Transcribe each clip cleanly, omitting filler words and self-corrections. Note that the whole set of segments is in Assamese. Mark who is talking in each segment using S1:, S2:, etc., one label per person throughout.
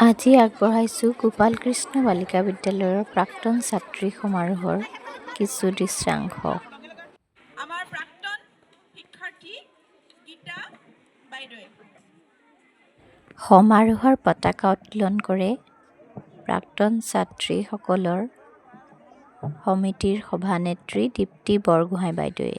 S1: আজি আগবঢ়াইছোঁ গোপাল কৃষ্ণ বালিকা বিদ্যালয়ৰ প্ৰাক্তন ছাত্ৰী সমাৰোহৰ কিছু দৃশ্যাংশ।
S2: আমাৰ প্ৰাক্তন শিক্ষাৰ্থী গীতা বাইদেৱে
S1: সমাৰোহৰ পতাকা উত্তোলন কৰে প্ৰাক্তন ছাত্ৰীসকলৰ সমিতিৰ সভানেত্ৰী দীপ্তি বৰগোহাঁই বাইদেৱে।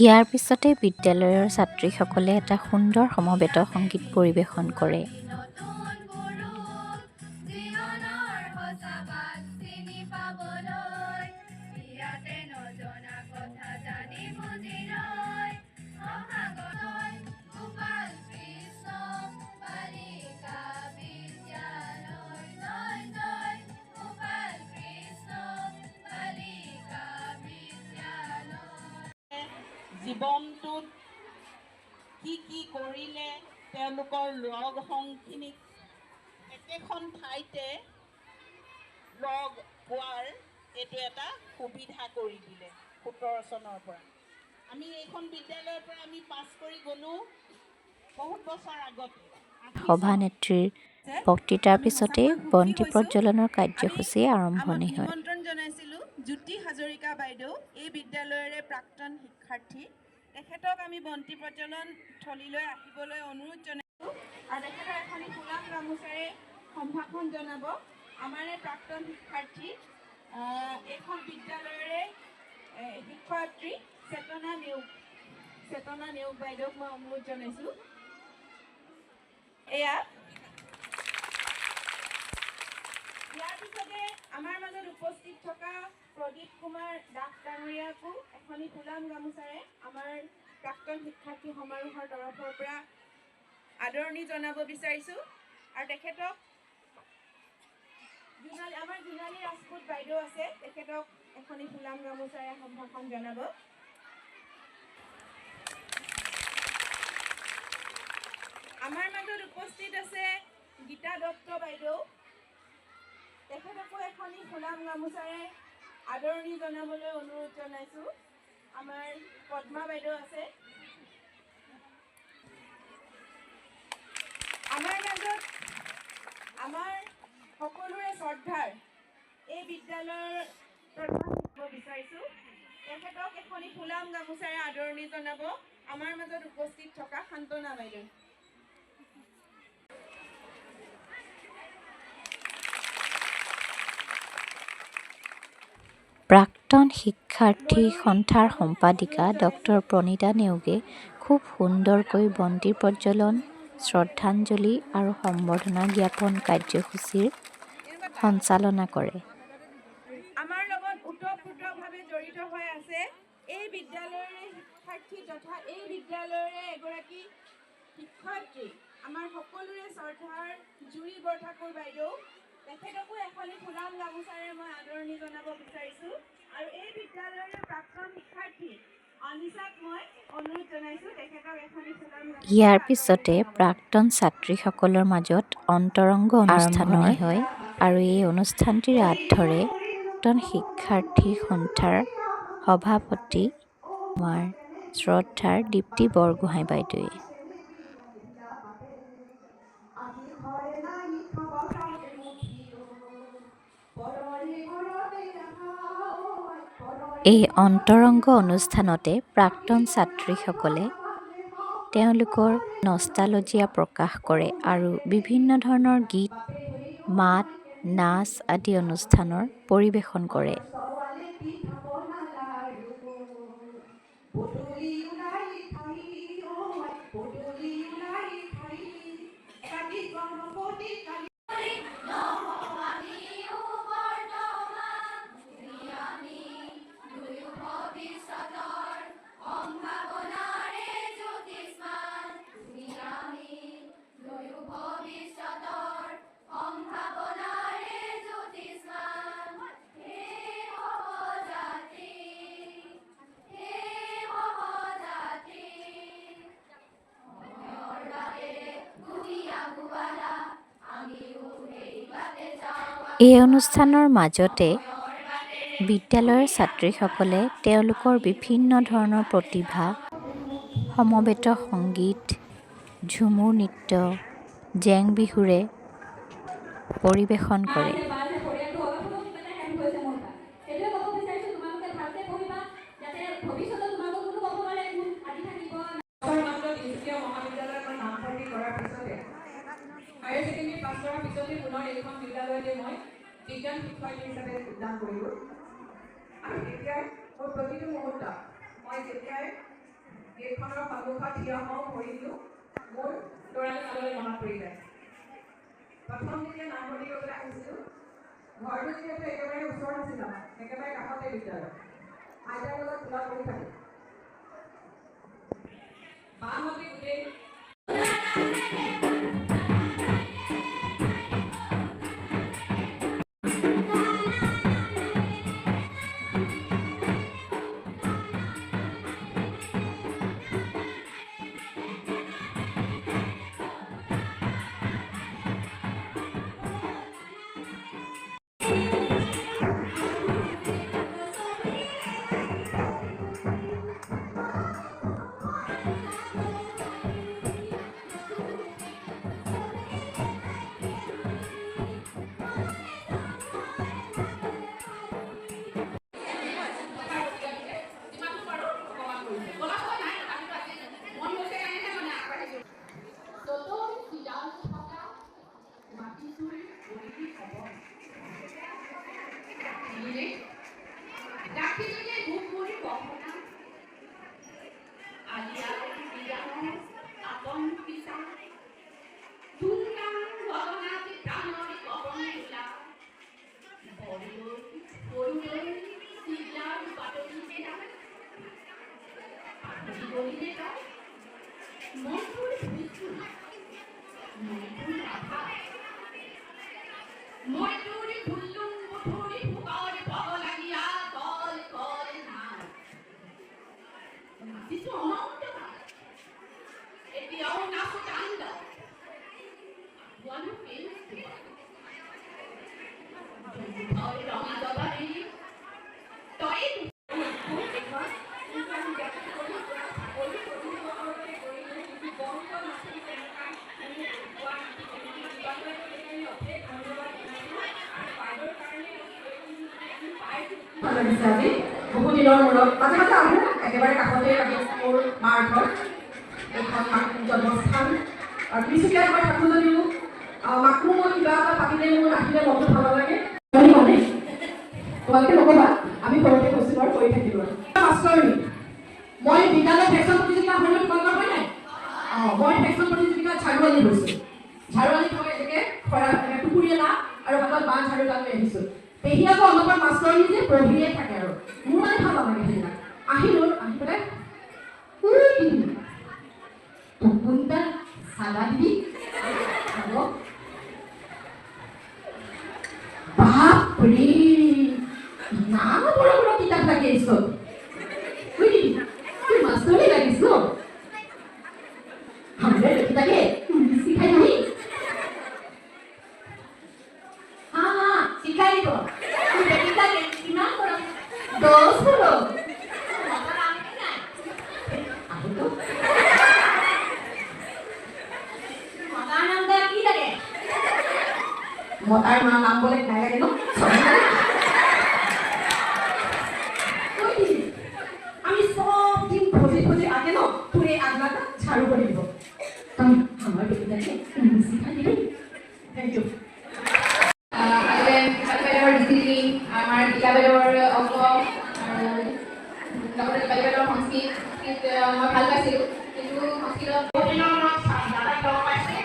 S1: ইয়াৰ পিছতে বিদ্যালয়ৰ ছাত্ৰীসকলে এটা সুন্দৰ সমবেত সংগীত পৰিৱেশন কৰে।
S2: জীৱনটোত কি কৰিলে তেওঁলোকৰ লগ সংখিনিক একেখন ঠাইতে লগ পোৱাৰ এইটো এটা সুবিধা কৰি দিলে 17 চনৰ পৰা। আমি এইখন বিদ্যালয়ৰ পৰা আমি পাছ কৰি গ'লোঁ বহুত বছৰ আগতে।
S1: সভানেত্ৰীৰ বক্তৃতাৰ পিছতে বন্তি প্ৰজ্বলনৰ কাৰ্যসূচী আৰম্ভণি হয়।
S2: নিমন্ত্ৰণ জনাইছিলোঁ জ্যোতি হাজৰিকা বাইদেউ, এই বিদ্যালয়ৰে প্ৰাক্তন শিক্ষাৰ্থী। তেখেতক আমি বন্তি প্ৰজ্বলন থলীলৈ আহিবলৈ অনুৰোধ জনাইছোঁ আৰু তেখেতৰ এখন ফুলাম গামোচাৰে সম্ভাষণ জনাব আমাৰে প্ৰাক্তন শিক্ষাৰ্থী এইখন বিদ্যালয়ৰে শিক্ষয়িত্ৰী চেতনা নেওগ বাইদেউক মই অনুৰোধ জনাইছোঁ। ইয়াৰ পিছতে আমাৰ মাজত উপস্থিত থকা প্ৰদীপ কুমাৰ দাস ডাঙৰীয়াকো এখনি ফুলাম গামোচাৰে আমাৰ প্ৰাক্তন শিক্ষাৰ্থী সমাৰোহৰ তৰফৰ পৰা আদৰণি জনাব বিচাৰিছোঁ আৰু তেখেতক আমাৰ জোনালী ৰাজপুত বাইদেউ আছে, তেখেতক এখনি ফুলাম গামোচাৰে সম্ভাষণ জনাব। আমাৰ মাজত উপস্থিত আছে গীতা দত্ত বাইদেউ, তেখেতকো এখনি ফুলাম গামোচাৰে আদৰণি জনাবলৈ অনুৰোধ জনাইছোঁ। আমাৰ পদ্মা বাইদেউ আছে। আমাৰ মাজত আমাৰ সকলোৰে শ্ৰদ্ধাৰ এই বিদ্যালয়ৰ প্ৰধান হ'ব বিচাৰিছোঁ, তেখেতক এখনি ফুলাম গামোচাৰে আদৰণি জনাব আমাৰ মাজত উপস্থিত থকা শান্তনা বাইদেউ।
S1: প্ৰাক্তন শিক্ষাৰ্থী সন্থাৰ সম্পাদিকা ডক্টৰ প্ৰণীতা নেওগে খুব সুন্দৰকৈ বন্তি প্ৰজ্বলন, শ্ৰদ্ধাঞ্জলি আৰু সম্বৰ্ধনা জ্ঞাপন কাৰ্যসূচীৰ সঞ্চালনা কৰে।
S2: আমাৰ লগত ওতঃপ্ৰোতভাৱে জড়িত হৈ আছে এই বিদ্যালয়ৰে শিক্ষাৰ্থী তথা এই বিদ্যালয়ৰে এগৰাকী শিক্ষয়িত্ৰী, আমাৰ সকলোৰে শ্ৰদ্ধাৰ জুৰি বৰঠাকুৰ বাইদেউ, তেখেতকো এখনি ফুলাম গামোচাৰে মই আদৰণি জনাব বিচাৰিছোঁ আৰু এই বিদ্যালয়ৰে প্ৰাক্তন শিক্ষাৰ্থী অনিশাক মই অনুৰোধ জনাইছোঁ, তেখেতক এখনি ফুলাম গামোচা।
S1: ইয়াৰ পিছতে প্ৰাক্তন ছাত্ৰীসকলৰ মাজত অন্তৰংগ অনুষ্ঠান হয় আৰু এই অনুষ্ঠানটিৰ আঁত ধৰে প্ৰাক্তন শিক্ষাৰ্থী সন্থাৰ সভাপতি আমাৰ শ্ৰদ্ধাৰ দীপ্তি বৰগোহাঁই বাইদেৱে। এই অন্তৰংগ অনুষ্ঠানতে প্ৰাক্তন ছাত্ৰীসকলে তেওঁলোকৰ নষ্টালজিয়া প্ৰকাশ কৰে আৰু বিভিন্ন ধৰণৰ গীত, মাত, নাচ আদি অনুষ্ঠানৰ পৰিৱেশন কৰে। এই অনুষ্ঠানৰ মাজতে বিদ্যালয়ৰ ছাত্ৰীসকলে তেওঁলোকৰ বিভিন্ন ধৰণৰ প্ৰতিভা, সমবেত সংগীত, ঝুমুৰ নৃত্য, জেং বিহুৰে পৰিৱেশন কৰে।
S3: হায়াৰ ছেকেণ্ডেৰী পাছ কৰাৰ পিছতে পুনৰ এইখন বিদ্যালয়তে মই বিজ্ঞান শিক্ষয়িত্ৰী হিচাপে যোগদান কৰিলোঁ। আৰু তেতিয়াই মোৰ প্ৰতিটো মুহূৰ্ত মই যেতিয়াই গেটখনৰ সন্মুখত থিয় হওঁ ভৰি দিওঁ, মোৰ ল'ৰালি কাললৈ মনত পৰি যায়। প্ৰথম যেতিয়া নামভৰ্তি কৰিবলৈ আহিছিলোঁ, ঘৰটো যিহেতু একেবাৰে ওচৰত আছিল আমাৰ, একেবাৰে কাষতে বিদ্যালয়। আইতাৰ লগত খোলা কৰি থাকোঁ। মাহঁতে গোটেই আজি বহু দিনৰ মূৰত মাজে মাজে আহোঁ, একেবাৰে কাষতে মোৰ মাৰ ঘৰ, এইখন জন্মস্থান। আৰু তিনিচুকীয়াত মই থাকোঁ যদিও মাকো মই কিবা এটা পাতিলে মোৰ আহিলে মনটো ভাল লাগে। মানে তোমালোকে নক'বা, আমি ঘৰতে কৈছোঁ বাৰু কৰি থাকিলোঁ। মাষ্টৰণী, মই বিদ্যালয় ভেকচন প্ৰতিযোগিতা হয় নহয়, তোমালোকৰ হয় নাই? মই ভেকচন প্ৰতিযোগিতাত ঝাৰুৱালী হৈছোঁ। ঝাৰুৱালীত মই এনেকৈ টুকুৰি এটা আৰু হাতত বাঁহ ঝাৰু এটা লৈ আহিছোঁ। পেহী আকৌ অলপমান মাষ্টৰণী যে পঢ়িয়ে থাকে আৰু মোৰ মানে ভাল নালাগে সেইবিলাক। আহিলোঁ, আহি পেলাই কোনটা চালা দিবি বাপৰে ইমান বড় বড় কিতাপ লাগে স্কুলত। তুই মাষ্টৰণী লাগিছ ন? আমরা লিখি থাকে ইংলিশ শিখাই নাই। হ্যাঁ শিখাই দিব। তুই লিখি থাকে কিমান বড় 10 বড়। মতার মা নাম বলে নাই লাগে ন? আমি সব দিন খোঁজে খোঁজে আগে ন তোর এই আগলাটা ঝাড়ু করে দিব। তুমি আমার বেটিটাকে ইংলিশ শিখাই দিবি। Thank U. ডিসিপ্লিন আমার কিতাপের অংক লগতে কিতাপের সংস্কৃত মই ভাল পাইছিলোঁ, কিন্তু সংস্কৃতত বহুদিনৰ মূৰত দাদাক লগ পাইছোঁ,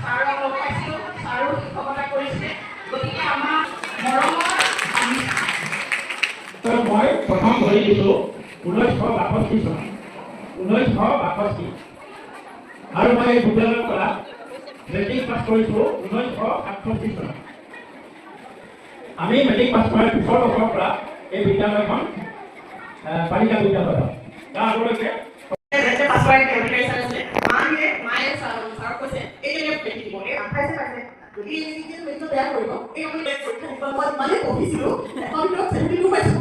S3: ছাৰক লগ পাইছিলোঁ, ছাৰো শিক্ষকতা কৰিছে। গতিকে আমাৰ মৰমৰ মই প্ৰথম ধৰি দিছোঁ 1962 চনত, 1962 আৰু মই এই বিদ্যালয়ৰ পৰা মেট্ৰিক পাছ কৰিছোঁ 1968 চনত। আমি মেট্ৰিক পাছ কৰাৰ পিছৰ বছৰৰ পৰা এই বিদ্যালয়খন বালিকা বিদ্যালয় হয়। তাৰ আগলৈকে পাছ কৰা আছিলে মায়ে ছাৰক কৈছে এইজনে পেটি দিব, এই 28 পাইছে যদি বেয়া কৰিব এই মানে পঢ়িছিলোঁ এখন ভিতৰত 72 পাইছোঁ।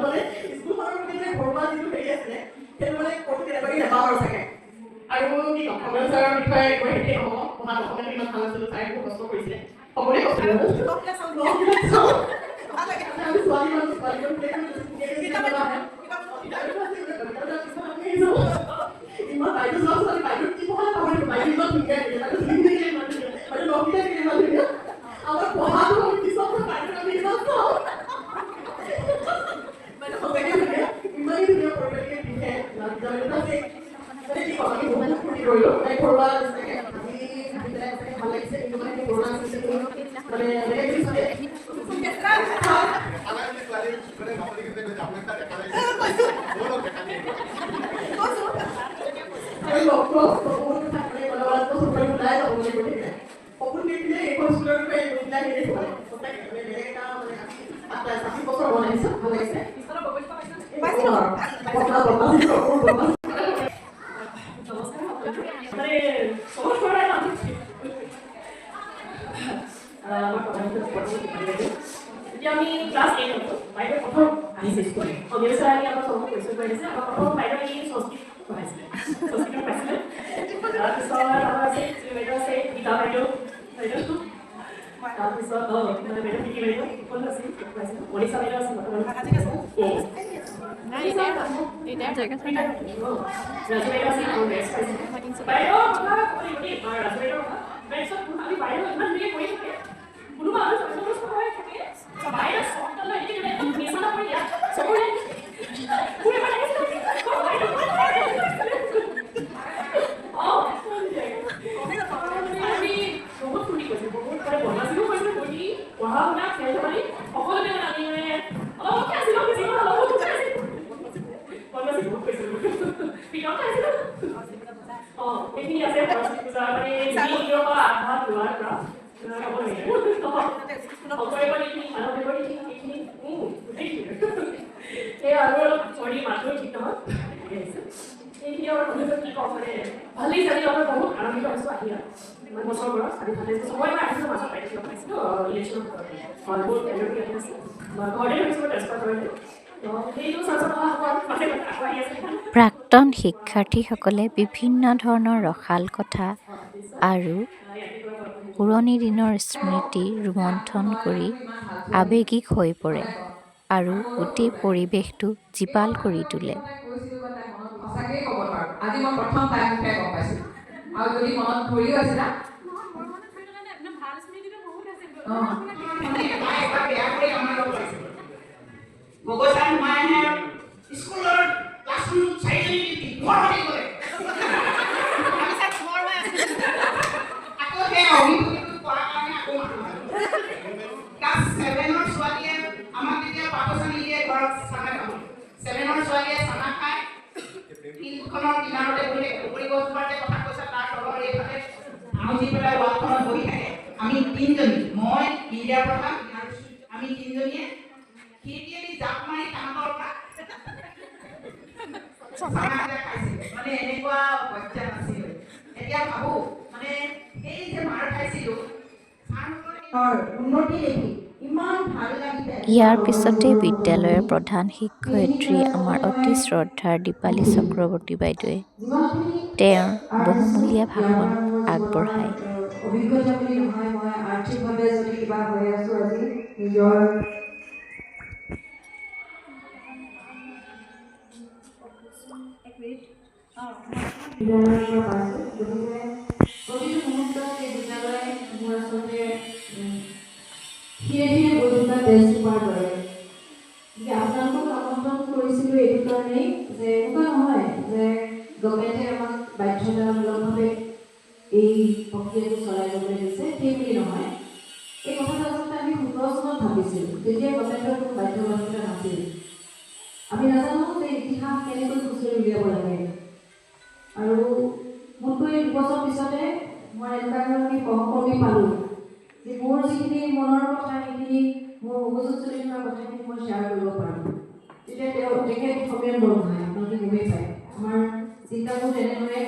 S3: মানে স্কুলখনৰ মানে ঘৰুৱা যিটো হেৰি আছিলে সেইটো মানে ক'তো তেনেকুৱাকৈ নাপাওঁ আৰু চাগে। আৰু কি ক'ম কমল ছাৰৰ বিষয়ে কৈ শেষেই নহ'ব পঢ়াত অসমীয়াটো ইমান ভাল নাছিলোঁ ছাৰে খুব কষ্ট কৰিছিলে সকলোৱে কষ্ট কৰিছিলে আমি ছোৱালী মানুহ ইমান বাইদেউ যোৱা ছোৱালী বাইদেউ কি পঢ়ালে পাহৰিলোঁ বাইদেউ ইমান ধুনীয়া বাইদেউ নবিতা ইমান ধুনীয়া আমাৰ পঢ়াটো আমি পিছত বাইদেউ আমি ইমান চাওঁ বাইদেউ সঁচাকৈ ধুনীয়া ইমানেই ধুনীয়া পৰিৱেশে দিছে কি ক'ম আমি বহুত ফূৰ্তি কৰিলোঁ ঘৰুৱা নিচিনাকৈ আমি ভাবি পেলাই সঁচাকৈ ভাল লাগিছে কিন্তু মানে ঘৰুৱা নিচিনাকৈ মানে এতিয়া আমি ক্লাছ 8 হতো বাইদেউ প্ৰথম আহিছে স্কুলত অবিয়াছ আমি আমাৰ চবক পৰিচয় কৰি দিছে আমাৰ প্ৰথম বাইদেউ এই সংস্কৃত পঢ়াইছিলে সংস্কৃত পাইছিলে তাৰপিছত আমাৰ আছে বাইদেউ আছে গীতা বাইদেউ তাৰপিছত মানে বাইদেউ পিকি বাইদেউ কোন আছিল মনীষা বাইদেউ আছিল ৰাজু বাইদেউ আছিল আৰু নেক্সট পাইছিলে বাইদেউ কথা ৰাজু বাইদেউ তাৰপিছত আমি বাইদেউ ইমান ধুনীয়া কৰি থাকে কোনোবা আৰু সন্তোষ হৈ থাকে বাইদেউ চকটালৈ একদম নিচানা কৰি দিয়া চবৰে পুৰে মানে আমি বহুত ফুৰ্তি কৰিছোঁ বহুত মানে বদমাছিও কৰিছোঁ ফুৰ্তি পঢ়া শুনা খেল ধেমালি সকলোতে মানে আমি মানে অলপ আছিলোঁ বদমাছি বহুত কৰিছিলোঁ পিছত আছিলোঁ এইখিনি আছে সৰস্বতী পূজা মানে আধা লোৱাৰ পৰা সেই আৰু অলপ চৰি মাতটো ঠিক নহয় এইখিনি আমাৰ ভৱিষ্যত কি কম মানে ভালেই জানি আমাৰ বহুত আনন্দিত হৈছোঁ আহি ইমান বছৰৰ পৰা আজি 28 বছৰ মই আহিছিলোঁ মাজত পাইছিলোঁ ইলেকশ্যনত বহুত ঘৰতে হৈছোঁ ট্ৰেন্সফাৰ কৰিলোঁ সেইটো চাঞ্চত অহা হ'ব আৰু মাজে মাজে আকৌ আহি আছে
S1: প্ৰাক্তন শিক্ষাৰ্থীসকলে বিভিন্ন ধৰণৰ ৰসাল কথা আৰু পুৰণি দিনৰ স্মৃতি ৰোমন্থন কৰি আৱেগিক হৈ পৰে আৰু গোটেই পৰিৱেশটো জীপাল কৰি তোলে।
S3: সঁচাকৈ ক'ব পাৰোঁ আজি মই প্ৰথম তাইৰ মুখে গম পাইছোঁ আৰু যদি মনত পৰিও আছিলা মগজা মায়ে স্কুলৰ ক্লাছৰুম চাৰিজনী ঘৰ হৈ গ'লে আকৌ সেই অভিভূতিটো কৰাৰ কাৰণে আকৌ ক্লাছ 7ৰ ছোৱালীয়ে আমাক তেতিয়া পাকচনি দিয়ে ঘৰত চানা খাব 7ৰ ছোৱালীয়ে চানা খায় ফিল্ডখনৰ কিনাৰতে বহি পুখুৰী গছজোপাতে কথা কৈছে তাৰ তলৰ এইফালে আউজি পেলাই ৱালখনত বহি থাকে আমি তিনিজনী মই ইণ্ডিয়াৰ প্ৰধান আমি তিনিজনীয়ে খিৰিকীয়েদি জাপ মাৰি কাণৰ পৰা মানে এনেকুৱা পৰ্যায় আছিল এতিয়া ভাবোঁ মানে এই যে মাৰ খাইছিলোঁ উন্নতি দেখি ইমান ভাল লাগিছে
S1: ইয়াৰ পিছতে বিদ্যালয়ৰ প্ৰধান শিক্ষয়িত্ৰী আমাৰ অতি শ্ৰদ্ধাৰ দীপালী চক্ৰৱৰ্তী বাইদেৱে তেওঁৰ বহুমূলীয়া ভাষণ আগবঢ়ায়।
S3: অভিজ্ঞতা বুলি নহয় মই আৰ্থিকভাৱে যদি কিবা হৈ আছোঁ আজি নিজৰ বিদ্যালয়ৰ পৰা পাইছোঁ গতিকে প্ৰতিটো মুহূৰ্তত এই বিদ্যালয় মোৰ আচলতে ধীৰে ধীৰে বৈধতা তেজ পাৰ কৰে গতিকে আপোনালোকক আমন্ত্ৰণ কৰিছিলোঁ এইটো কাৰণেই যে এনেকুৱা নহয় যে গভৰ্ণমেণ্টে আমাক বাধ্যতামূলকভাৱে এই প্ৰক্ৰিয়াটো চলাই যাবলৈ দিছে সেই বুলি নহয় এই কথাটো আচলতে আমি 17 চনত ভাবিছিলোঁ তেতিয়া গভৰ্ণমেণ্টৰ কোনো বাধ্যবাধকতা নাছিল আমি নাজানো যে ইতিহাস কেনেকৈ খুচৰি উলিয়াব লাগে আৰু মোতকৈ 2 বছৰ পিছতে মই এনেকুৱা ধৰণে সহকৰ্মী পালোঁ যে মোৰ যিখিনি মনৰ কথা সেইখিনি মোৰ মগজুত চলি থকা কথাখিনি মই শ্বেয়াৰ কৰিব পাৰোঁ তেতিয়া তেখেত সমীৰণ বৰগোহাঁই আপোনালোকে গমেই পায় আমাৰ চিন্তাবোৰ তেনেদৰে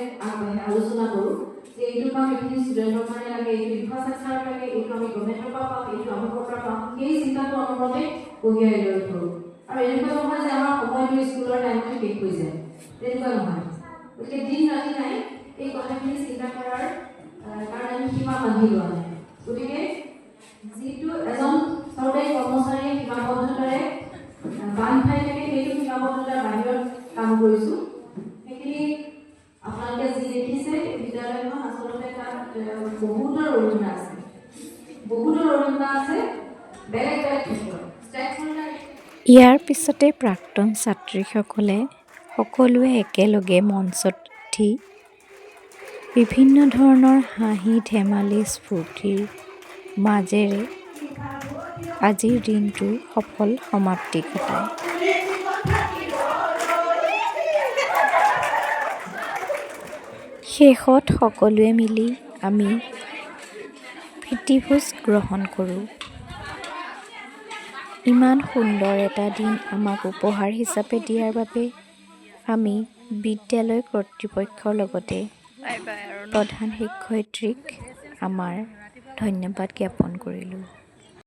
S3: আলোচনা কৰোঁ যে এইটো কাম এইখিনি ষ্টুডেণ্টৰ কাৰণে লাগে এইটো ইনফ্ৰাষ্ট্ৰাকচাৰ লাগে এইটো আমি গভৰ্ণমেণ্টৰ পৰা পাম এইটো আমুকৰ পৰা পাম সেই চিন্তাটো অনুমতে কঢ়িয়াই লৈ ফুৰোঁ আৰু এনেকুৱা নহয় যে আমাৰ সময়টো স্কুলৰ টাইমতে শেষ হৈ যায় তেনেকুৱা নহয় গতিকে দিন ৰাতি নাই এই কথাখিনি চিন্তা কৰাৰ কাৰণে আমি সীমা বান্ধি লোৱা নাই। গতিকে যিটো এজন চৰকাৰী কৰ্মচাৰীয়ে সীমাবদ্ধতাৰে বান্ধ খাই থাকে সেইটো সীমাবদ্ধতাৰ বাহিৰত কাম কৰিছোঁ। সেইখিনি আপোনালোকে যি দেখিছে বিদ্যালয়খন আচলতে তাত বহুতৰ অৰিহণা আছে, বেলেগ বেলেগ ক্ষেত্ৰত।
S1: ইয়াৰ পিছতে প্ৰাক্তন ছাত্ৰীসকলে সকলোৱে একেলগে মঞ্চত উঠি বিভিন্ন ধৰণৰ হাঁহি ধেমালি স্ফূৰ্তিৰ মাজেৰে আজিৰ দিনটোৰ সফল সমাপ্তি ঘটায়। শেষত সকলোৱে মিলি আমি প্ৰীতিভোজ গ্ৰহণ কৰোঁ। ইমান সুন্দৰ এটা দিন আমাক উপহাৰ হিচাপে দিয়াৰ বাবে আমি বিদ্যালয় কৰ্তৃপক্ষৰ লগতে প্ৰধান শিক্ষয়িত্ৰীক আমাৰ ধন্যবাদ জ্ঞাপন কৰিলোঁ।